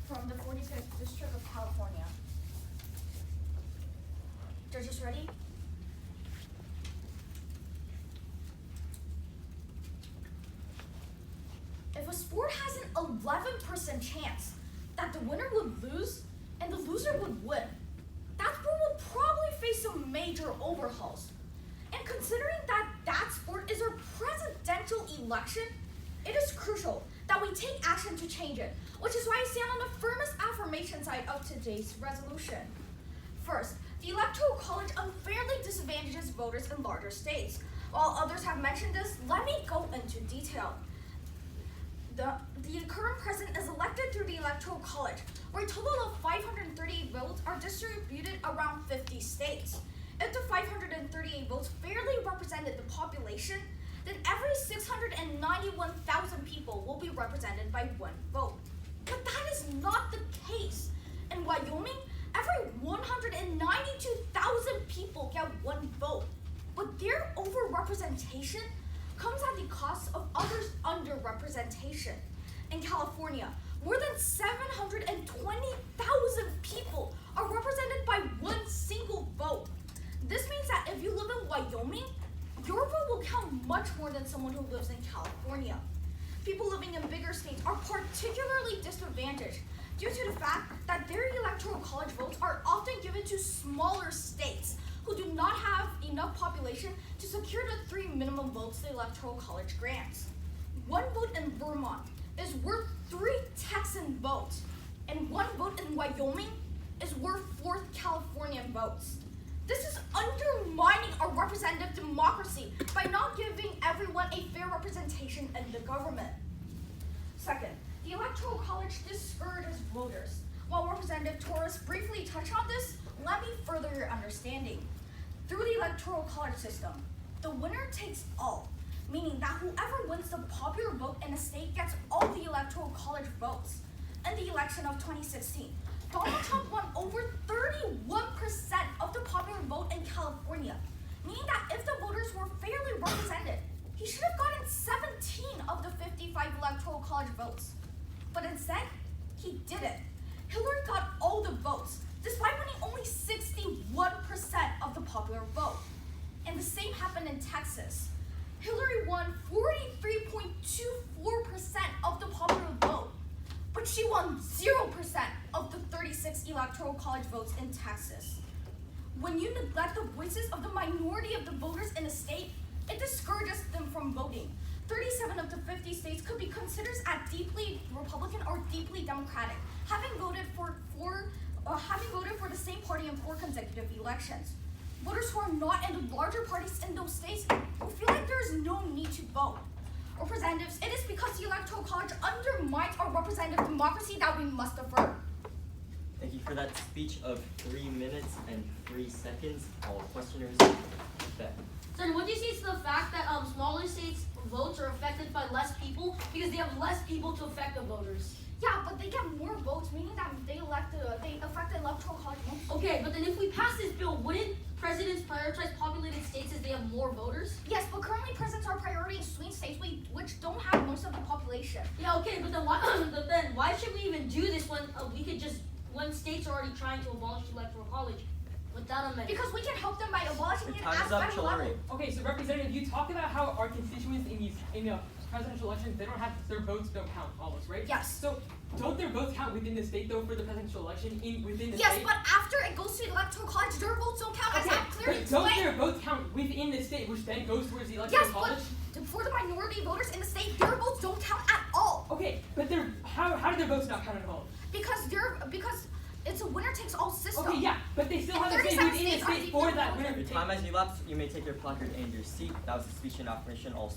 from the 45th District of California. Judges ready? If a sport has an 11% chance that the winner would lose and the loser would win, that sport will probably face some major overhauls. And considering that that sport is our presidential election, it is crucial that we take action to change it, which is why I stand on the firmest affirmation side of today's resolution. First, the Electoral College unfairly disadvantages voters in larger states. While others have mentioned this, let me go into detail. The current president is elected through the Electoral College, where a total of 538 votes are distributed around 50 states. If the 538 votes fairly represented the population, then every 691,000 people will be represented by one vote. But that is not the case. In Wyoming, every 192,000 people get one vote, but their overrepresentation comes at the cost of others' underrepresentation. In California, more than 720,000 people are represented by one single vote. This means that if you live in Wyoming, your vote will count much more than someone who lives in California. People living in bigger states are particularly disadvantaged due to the fact that their electoral college votes are often given to smaller states who do not have enough population to secure the 3 minimum votes the electoral college grants. One vote in Vermont is worth 3 Texan votes, and one vote in Wyoming is worth 4 Californian votes. This is undermining our representative democracy by not giving everyone a fair representation in the government. Second, the Electoral College discourages voters. While Representative Torres briefly touched on this, let me further your understanding. Through the Electoral College system, the winner takes all, meaning that whoever wins the popular vote in a state gets all the Electoral College votes. In the election of 2016, Donald Trump won over 31% of the popular vote in California, meaning that if the voters were fairly represented, he should have gotten 17 of the 55 Electoral College votes. But instead, he didn't. Hillary got all the votes, despite winning only 61% of the popular vote. And the same happened in Texas. Hillary won 43.24% of the popular vote, but she won 0% of the 36 Electoral College votes in Texas. When you neglect the voices of the minority of the voters in a state, it discourages them from voting. 37 of the 50 states could be considered as deeply Republican or deeply Democratic, having voted for the same party in 4 consecutive elections. Voters who are not in the larger parties in those states will feel like there is no need to vote. Representatives, it is because the Electoral College undermines our representative democracy that we must avert. Thank you for that speech of 3 minutes and 3 seconds. All questioners, back. So what do you say to the fact that smaller states' votes are affected by less people because they have less people to affect the voters? Yeah, but they get more votes, meaning that they affect the Electoral College most. Okay, but then if we pass this bill, wouldn't presidents prioritize populated states as they have more voters? Yes, but currently presidents are prioritizing swing states which don't have most of the population. Yeah, okay, but then why should we even do this when when states are already trying to abolish the Electoral College without amendment? Because we can help them by abolishing it Time's at up, federal level. Hillary. Okay, so Representative, you talk about how our constituents in the presidential elections, their votes don't count almost, right? Yes. So don't their votes count within the state though for the presidential election within the Yes, state? but after it goes to the Electoral College, their votes don't count, as Okay, I've clearly but don't explained. their votes count within the state, which then goes towards the electoral Yes, college? but for the minority voters in the state, their votes don't count at all. Okay, but how do their votes not count at all? Because it's a winner-takes-all system. Okay, yeah, but they still have to stay 37 within the states are state for that deeply winner. Your time has elapsed. You may take your placard and your seat. That was the speech and affirmation. All